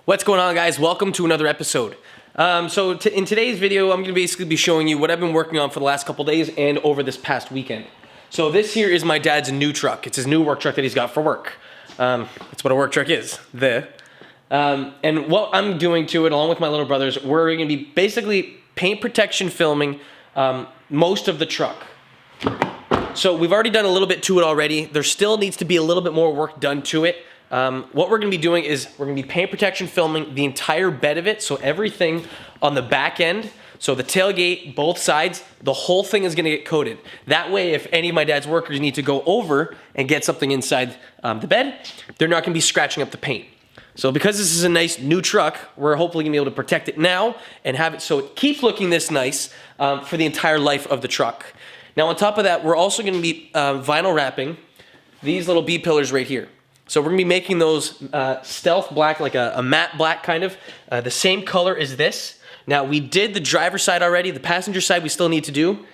What's going on, guys? Welcome to another episode. In today's video, I'm going to basically be showing you what I've been working on for the last couple days and over this past weekend. So this here is my dad's new truck. It's his new work truck that he's got for work. That's what a work truck is. And what I'm doing to it, along with my little brothers, we're going to be basically paint protection filming most of the truck. So we've already done a little bit to it already. There still needs to be a little bit more work done to it. What we're going to be doing is we're going to be paint protection filming the entire bed of it. So everything on the back end, so the tailgate, both sides, the whole thing is going to get coated. That way, if any of my dad's workers need to go over and get something inside the bed, they're not going to be scratching up the paint. So because this is a nice new truck, we're hopefully going to be able to protect it now and have it so it keeps looking this nice for the entire life of the truck. Now on top of that, we're also going to be vinyl wrapping these little B pillars right here. So we're going to be making those stealth black, like a matte black kind of, the same color as this. Now we did the driver's side already, the passenger side we still need to do.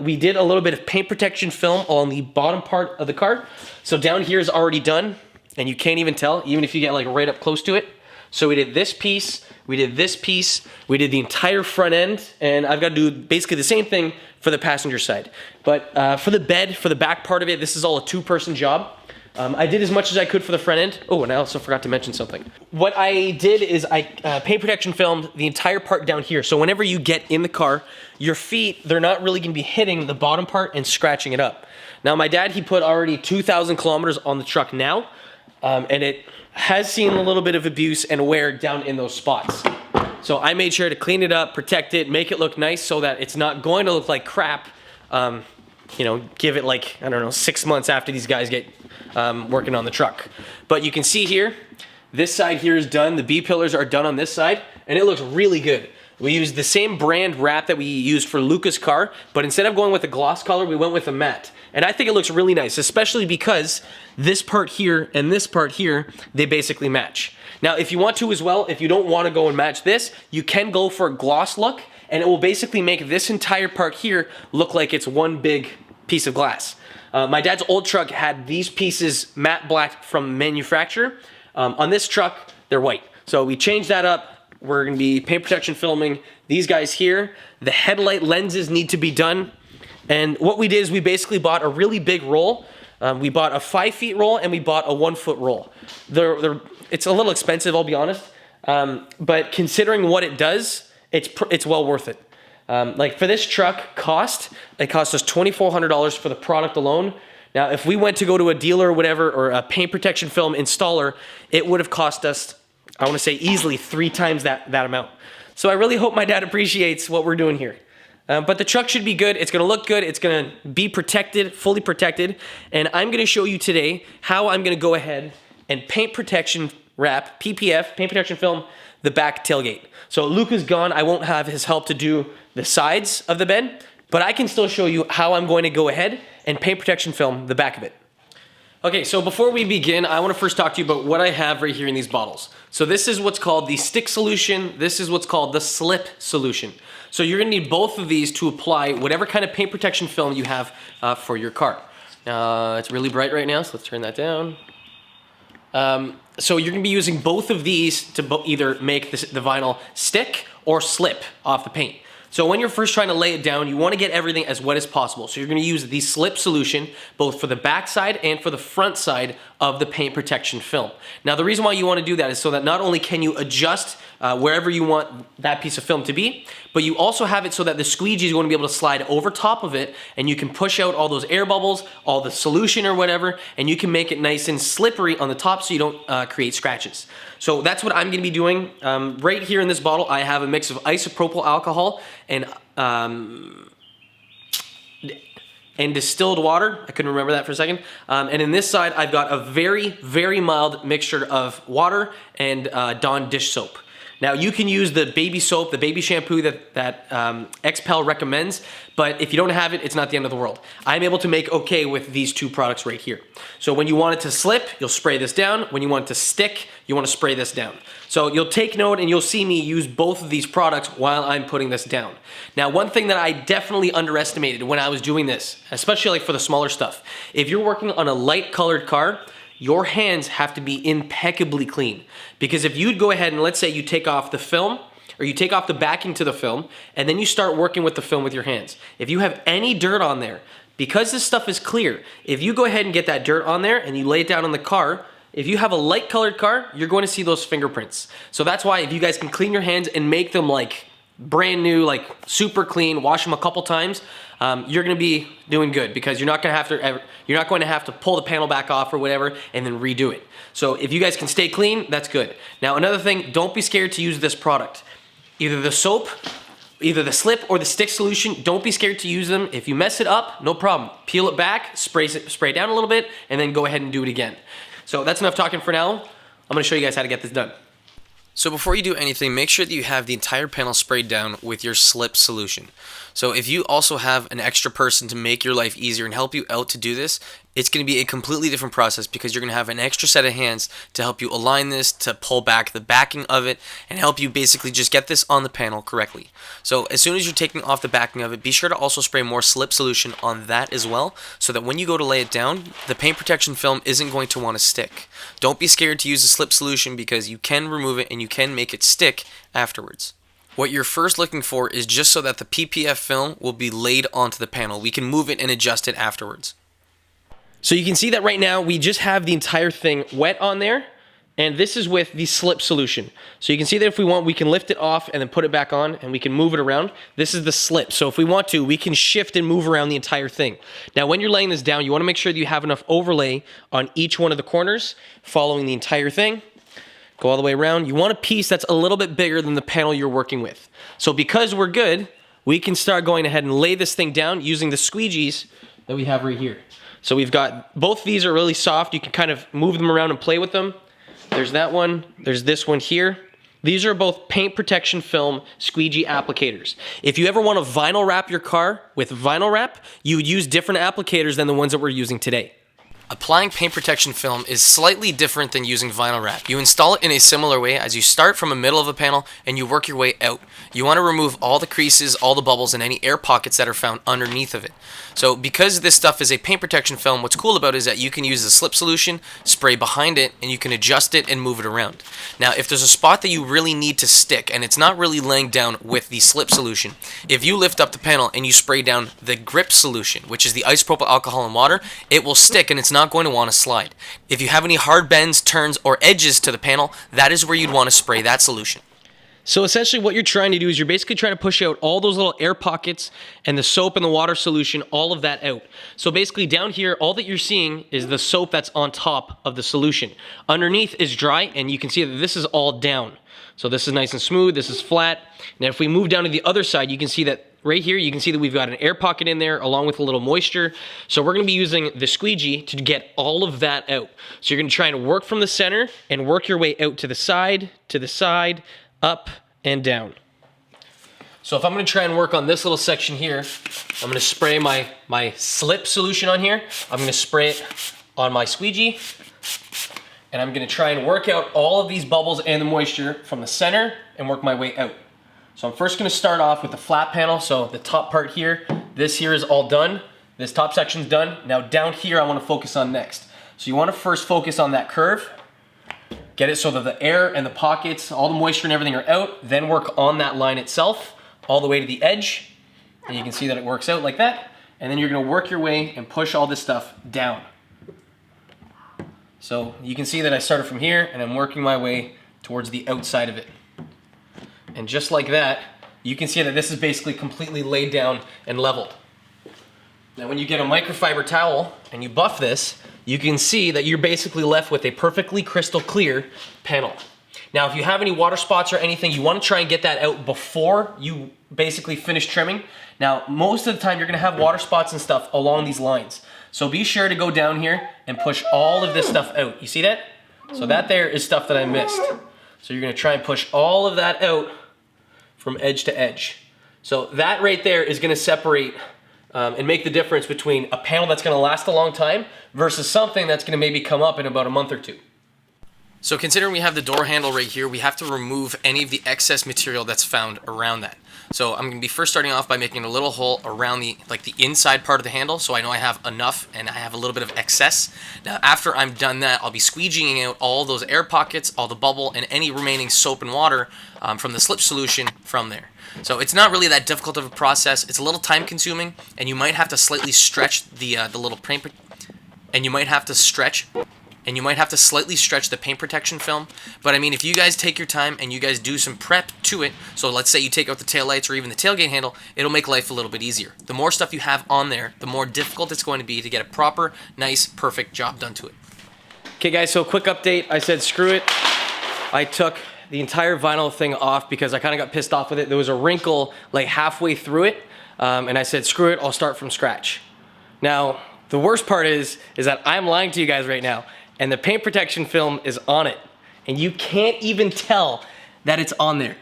We did a little bit of paint protection film on the bottom part of the car. So down here is already done, and you can't even tell, even if you get like right up close to it. So we did this piece, we did this piece, we did the entire front end, and I've got to do basically the same thing for the passenger side. But for the bed, for the back part of it, this is all a two-person job. I did as much as I could for the front end. Oh, and I also forgot to mention something. What I did is I paint protection filmed the entire part down here. So whenever you get in the car, your feet, they're not really gonna be hitting the bottom part and scratching it up. Now my dad, he put already 2,000 kilometers on the truck now, and it has seen a little bit of abuse and wear down in those spots. So I made sure to clean it up, protect it, make it look nice so that it's not going to look like crap. You know, give it like, I don't know, 6 months after these guys get working on the truck. But you can see here, this side here is done. The B pillars are done on this side, and it looks really good. We used the same brand wrap that we used for Luca's car, but instead of going with a gloss color, we went with a matte. And I think it looks really nice, especially because this part here and this part here, they basically match. Now, if you want to as well, if you don't want to go and match this, you can go for a gloss look, and it will basically make this entire part here look like it's one big piece of glass. My dad's old truck had these pieces matte black from manufacturer. On this truck, they're white. So we changed that up. We're gonna be paint protection filming these guys here. The headlight lenses need to be done. And what we did is we basically bought a really big roll. We bought a 5 feet roll and we bought a 1 foot roll. It's a little expensive, I'll be honest. But considering what it does, it's well worth it. Like for this truck it cost us $2,400 for the product alone. Now, if we went to go to a dealer or whatever, or a paint protection film installer, it would have cost us, I want to say easily 3 times that amount. So I really hope my dad appreciates what we're doing here. But the truck should be good. It's going to look good. It's going to be protected, fully protected. And I'm going to show you today how I'm going to go ahead and paint protection wrap, PPF, paint protection film, the back tailgate. So Luca's gone. I won't have his help to do the sides of the bed, but I can still show you how I'm going to go ahead and paint protection film the back of it. Okay, so before we begin, I want to first talk to you about what I have right here in these bottles. So this is what's called the stick solution. This is what's called the slip solution. So you're going to need both of these to apply whatever kind of paint protection film you have for your car. It's really bright right now, so let's turn that down. So you're going to be using both of these to either make the vinyl stick or slip off the paint. So when you're first trying to lay it down, you want to get everything as wet as possible. So you're going to use the slip solution both for the back side and for the front side of the paint protection film. Now the reason why you want to do that is so that not only can you adjust wherever you want that piece of film to be, but you also have it so that the squeegee is going to be able to slide over top of it, and you can push out all those air bubbles, all the solution or whatever, and you can make it nice and slippery on the top so you don't create scratches. So that's what I'm going to be doing. Right here in this bottle, I have a mix of isopropyl alcohol and distilled water. I couldn't remember that for a second. And in this side, I've got a very, very mild mixture of water and Dawn dish soap. Now you can use the baby soap, the baby shampoo that XPEL recommends, but if you don't have it, it's not the end of the world. I'm able to make okay with these two products right here. So when you want it to slip, you'll spray this down. When you want it to stick, you want to spray this down. So you'll take note and you'll see me use both of these products while I'm putting this down. Now, one thing that I definitely underestimated when I was doing this, especially like for the smaller stuff, if you're working on a light colored car, your hands have to be impeccably clean. Because if you'd go ahead and let's say you take off the film, or you take off the backing to the film, and then you start working with the film with your hands. If you have any dirt on there, because this stuff is clear, if you go ahead and get that dirt on there and you lay it down on the car, if you have a light colored car, you're going to see those fingerprints. So that's why if you guys can clean your hands and make them like brand new, like super clean, wash them a couple times, you're going to be doing good, because you're not going to have to pull the panel back off or whatever and then redo it. So if you guys can stay clean, that's good. Now another thing, don't be scared to use this product. Either the soap, either the slip or the stick solution, don't be scared to use them. If you mess it up, no problem. Peel it back, spray down a little bit, and then go ahead and do it again. So that's enough talking for now. I'm gonna show you guys how to get this done. So before you do anything, make sure that you have the entire panel sprayed down with your slip solution. So if you also have an extra person to make your life easier and help you out to do this, it's going to be a completely different process, because you're going to have an extra set of hands to help you align this, to pull back the backing of it, and help you basically just get this on the panel correctly. So as soon as you're taking off the backing of it, be sure to also spray more slip solution on that as well, so that when you go to lay it down, the paint protection film isn't going to want to stick. Don't be scared to use the slip solution, because you can remove it and you can make it stick afterwards. What you're first looking for is just so that the PPF film will be laid onto the panel. We can move it and adjust it afterwards. So you can see that right now we just have the entire thing wet on there, and this is with the slip solution. So you can see that if we want, we can lift it off and then put it back on, and we can move it around. This is the slip. So if we want to, we can shift and move around the entire thing. Now when you're laying this down, you want to make sure that you have enough overlay on each one of the corners, following the entire thing. Go all the way around. You want a piece that's a little bit bigger than the panel you're working with. So because we're good, we can start going ahead and lay this thing down using the squeegees that we have right here. So we've got, both these are really soft. You can kind of move them around and play with them. There's that one. There's this one here. These are both paint protection film squeegee applicators. If you ever want to vinyl wrap your car with vinyl wrap, you would use different applicators than the ones that we're using today. Applying paint protection film is slightly different than using vinyl wrap. You install it in a similar way, as you start from the middle of a panel and you work your way out. You want to remove all the creases, all the bubbles, and any air pockets that are found underneath of it. So because this stuff is a paint protection film, what's cool about it is that you can use the slip solution, spray behind it, and you can adjust it and move it around. Now if there's a spot that you really need to stick and it's not really laying down with the slip solution, if you lift up the panel and you spray down the grip solution, which is the isopropyl alcohol and water, it will stick and it's not going to want to slide. If you have any hard bends, turns, or edges to the panel, that is where you'd want to spray that solution. So essentially what you're trying to do is you're basically trying to push out all those little air pockets and the soap and the water solution, all of that out. So basically down here, all that you're seeing is the soap that's on top of the solution. Underneath is dry, and you can see that this is all down. So this is nice and smooth, this is flat. Now if we move down to the other side, you can see that right here, you can see that we've got an air pocket in there along with a little moisture. So we're gonna be using the squeegee to get all of that out. So you're gonna try and work from the center and work your way out to the side, up and down. So if I'm gonna try and work on this little section here, I'm gonna spray my slip solution on here. I'm gonna spray it on my squeegee, and I'm gonna try and work out all of these bubbles and the moisture from the center and work my way out. So I'm first gonna start off with the flat panel. So the top part here, this here is all done. This top section's done. Now down here, I wanna focus on next. So you wanna first focus on that curve, get it so that the air and the pockets, all the moisture and everything are out, then work on that line itself, all the way to the edge. And you can see that it works out like that. And then you're gonna work your way and push all this stuff down. So you can see that I started from here and I'm working my way towards the outside of it. And just like that, you can see that this is basically completely laid down and leveled. Now when you get a microfiber towel and you buff this, you can see that you're basically left with a perfectly crystal clear panel. Now if you have any water spots or anything, you want to try and get that out before you basically finish trimming. Now most of the time you're going to have water spots and stuff along these lines. So be sure to go down here and push all of this stuff out. You see that? So that there is stuff that I missed. So you're going to try and push all of that out from edge to edge. So that right there is going to separate and make the difference between a panel that's going to last a long time versus something that's going to maybe come up in about a month or two. So considering we have the door handle right here, we have to remove any of the excess material that's found around that. So I'm going to be first starting off by making a little hole around the inside part of the handle, so I know I have enough and I have a little bit of excess. Now after I'm done that, I'll be squeegeeing out all those air pockets, all the bubble, and any remaining soap and water from the slip solution from there. So it's not really that difficult of a process. It's a little time consuming, and you might have to slightly stretch the little paint, and you might have to slightly stretch the paint protection film. But I mean, if you guys take your time and you guys do some prep to it, so let's say you take out the taillights or even the tailgate handle, it'll make life a little bit easier. The more stuff you have on there, the more difficult it's going to be to get a proper, nice, perfect job done to it. Okay guys, so quick update. I said screw it. I took the entire vinyl thing off because I kind of got pissed off with it. There was a wrinkle like halfway through it, and I said screw it, I'll start from scratch. Now, the worst part is that I'm lying to you guys right now, and the paint protection film is on it, and you can't even tell that it's on there.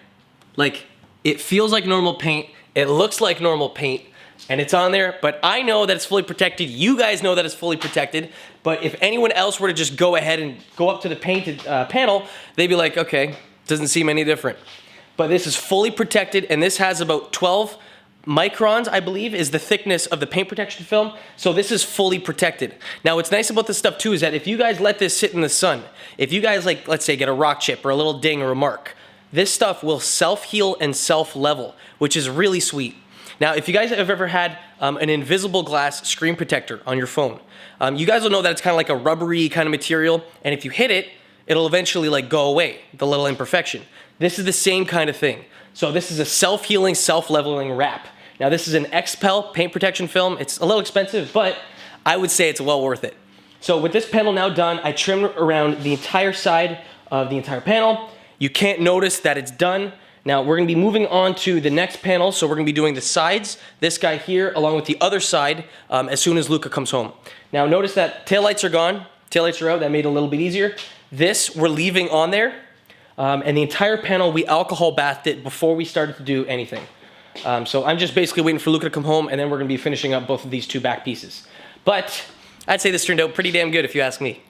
Like, it feels like normal paint, it looks like normal paint, and it's on there, but I know that it's fully protected. You guys know that it's fully protected, but if anyone else were to just go ahead and go up to the painted panel, they'd be like, okay, doesn't seem any different. But this is fully protected, and this has about 12 microns, I believe, is the thickness of the paint protection film. So this is fully protected. Now what's nice about this stuff too is that if you guys let this sit in the sun, if you guys like, let's say get a rock chip or a little ding or a mark, this stuff will self-heal and self-level, which is really sweet. Now if you guys have ever had an invisible glass screen protector on your phone, you guys will know that it's kind of like a rubbery kind of material, and if you hit it, it'll eventually like go away, the little imperfection. This is the same kind of thing. So this is a self-healing, self-leveling wrap. Now this is an XPEL paint protection film. It's a little expensive, but I would say it's well worth it. So with this panel now done, I trimmed around the entire side of the entire panel. You can't notice that it's done. Now we're gonna be moving on to the next panel. So we're gonna be doing the sides, this guy here, along with the other side, as soon as Luca comes home. Now notice that taillights are gone, taillights are out, that made it a little bit easier. This we're leaving on there, and the entire panel we alcohol bathed it before we started to do anything. So I'm just basically waiting for Luca to come home, and then we're gonna be finishing up both of these two back pieces. But I'd say this turned out pretty damn good if you ask me.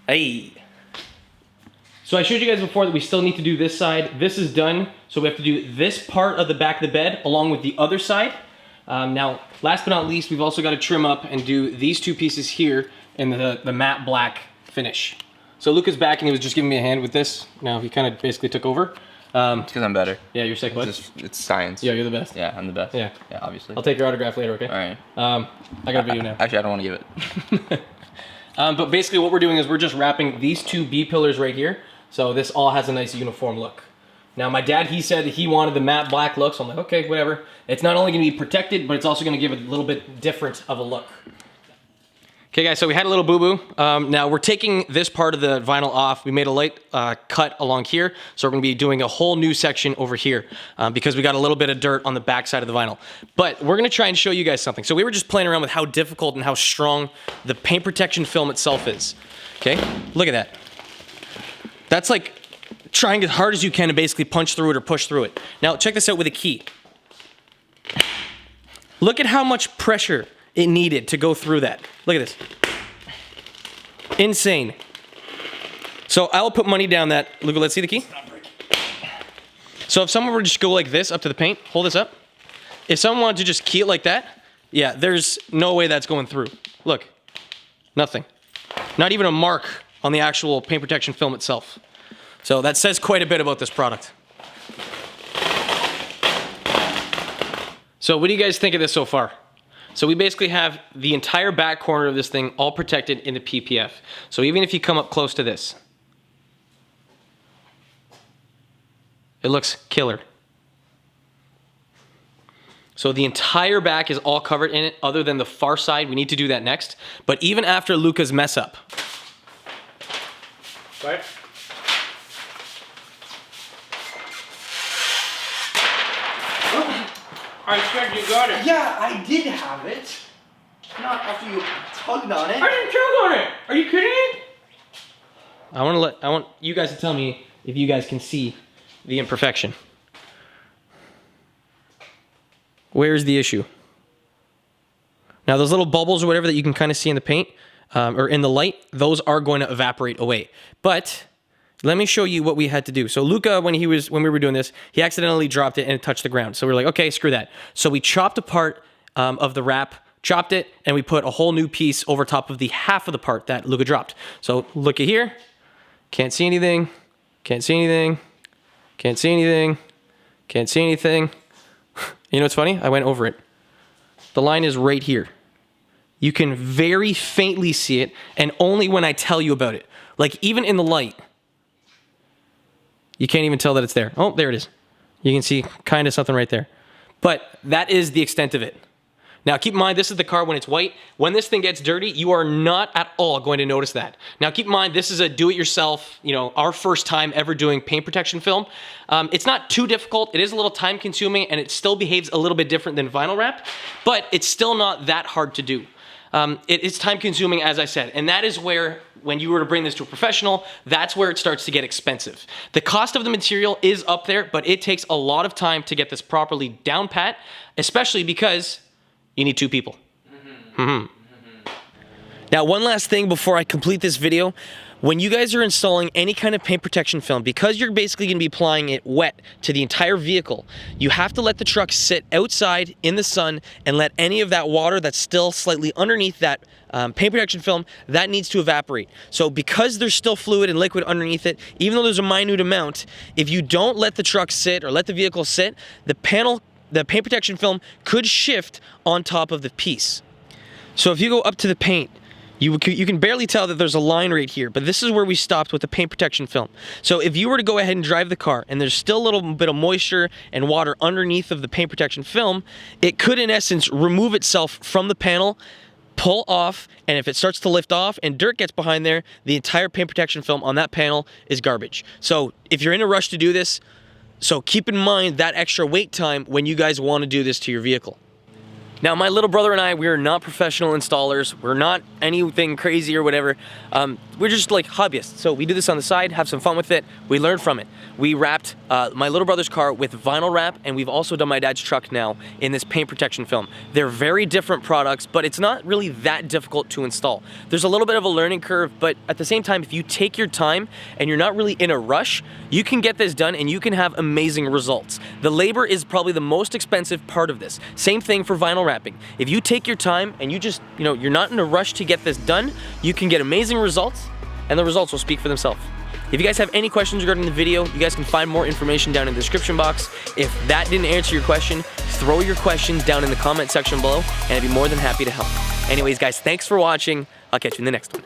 Hey. So I showed you guys before that we still need to do this side. This is done, so we have to do this part of the back of the bed along with the other side. Now, last but not least, we've also got to trim up and do these two pieces here in the matte black finish. So Luca's back and he was just giving me a hand with this. Now he kind of basically took over. It's because I'm better. Yeah, you're sick, bud. It's science. Yeah, you're the best. Yeah, I'm the best. Yeah. Yeah, obviously. I'll take your autograph later, okay? All right. I got a video now. Actually, I don't want to give it. But basically what we're doing is we're just wrapping these two B pillars right here. So this all has a nice uniform look. Now my dad, he said that he wanted the matte black look, so I'm like, okay, whatever. It's not only gonna be protected, but it's also gonna give it a little bit different of a look. Okay guys, so we had a little boo-boo. Now we're taking this part of the vinyl off. We made a light cut along here, so we're gonna be doing a whole new section over here because we got a little bit of dirt on the back side of the vinyl. But we're gonna try and show you guys something. So we were just playing around with how difficult and how strong the paint protection film itself is. Okay, look at that. That's like trying as hard as you can to basically punch through it or push through it. Now check this out with a key. Look at how much pressure it needed to go through that. Look at this. Insane. So I'll put money down that, Luca, let's see the key. So if someone were to just go like this up to the paint, hold this up. If someone wanted to just key it like that, yeah, there's no way that's going through. Look, nothing. Not even a mark on the actual paint protection film itself. So that says quite a bit about this product. So what do you guys think of this so far? So we basically have the entire back corner of this thing all protected in the PPF. So even if you come up close to this, it looks killer. So the entire back is all covered in it other than the far side. We need to do that next. But even after Luca's mess up. Right? I said you got it. Yeah, I did have it. Not after you tugged on it. I didn't tug on it. Are you kidding me? I want you guys to tell me if you guys can see the imperfection. Where's the issue? Now those little bubbles or whatever that you can kind of see in the paint, or in the light, those are going to evaporate away. But let me show you what we had to do. So Luca, when we were doing this, he accidentally dropped it and it touched the ground. So we're like, okay, screw that. So we chopped a part of the wrap, chopped it, and we put a whole new piece over top of the half of the part that Luca dropped. So look at here. Can't see anything. Can't see anything. Can't see anything. Can't see anything. You know what's funny? I went over it. The line is right here. You can very faintly see it, and only when I tell you about it. Like, even in the light, you can't even tell that it's there. Oh, there it is. You can see kind of something right there. But that is the extent of it. Now, keep in mind, this is the car when it's white. When this thing gets dirty, you are not at all going to notice that. Now, keep in mind, this is a do-it-yourself, our first time ever doing paint protection film. It's not too difficult. It is a little time-consuming, and it still behaves a little bit different than vinyl wrap, but it's still not that hard to do. It's time-consuming, as I said, and that is where, when you were to bring this to a professional, that's where it starts to get expensive. The cost of the material is up there, but it takes a lot of time to get this properly down pat, especially because you need 2 people. Now, one last thing before I complete this video. When you guys are installing any kind of paint protection film, because you're basically going to be applying it wet to the entire vehicle, you have to let the truck sit outside in the sun and let any of that water that's still slightly underneath that paint protection film, that needs to evaporate. So because there's still fluid and liquid underneath it, even though there's a minute amount, if you don't let the truck sit or let the vehicle sit, the paint protection film could shift on top of the piece. So if you go up to the paint, you can barely tell that there's a line right here, but this is where we stopped with the paint protection film. So if you were to go ahead and drive the car and there's still a little bit of moisture and water underneath of the paint protection film, it could in essence remove itself from the panel, pull off, and if it starts to lift off and dirt gets behind there, the entire paint protection film on that panel is garbage. So if you're in a rush to do this, so keep in mind that extra wait time when you guys want to do this to your vehicle. Now, my little brother and I, we are not professional installers. We're not anything crazy or whatever. We're just like hobbyists. So we do this on the side, have some fun with it. We learn from it. We wrapped my little brother's car with vinyl wrap, and we've also done my dad's truck now in this paint protection film. They're very different products, but it's not really that difficult to install. There's a little bit of a learning curve, but at the same time, if you take your time and you're not really in a rush, you can get this done and you can have amazing results. The labor is probably the most expensive part of this. Same thing for vinyl wrapping. If you take your time and you just, you're not in a rush to get this done, you can get amazing results, and the results will speak for themselves. If you guys have any questions regarding the video, you guys can find more information down in the description box. If that didn't answer your question, throw your question down in the comment section below, and I'd be more than happy to help. Anyways, guys, thanks for watching. I'll catch you in the next one.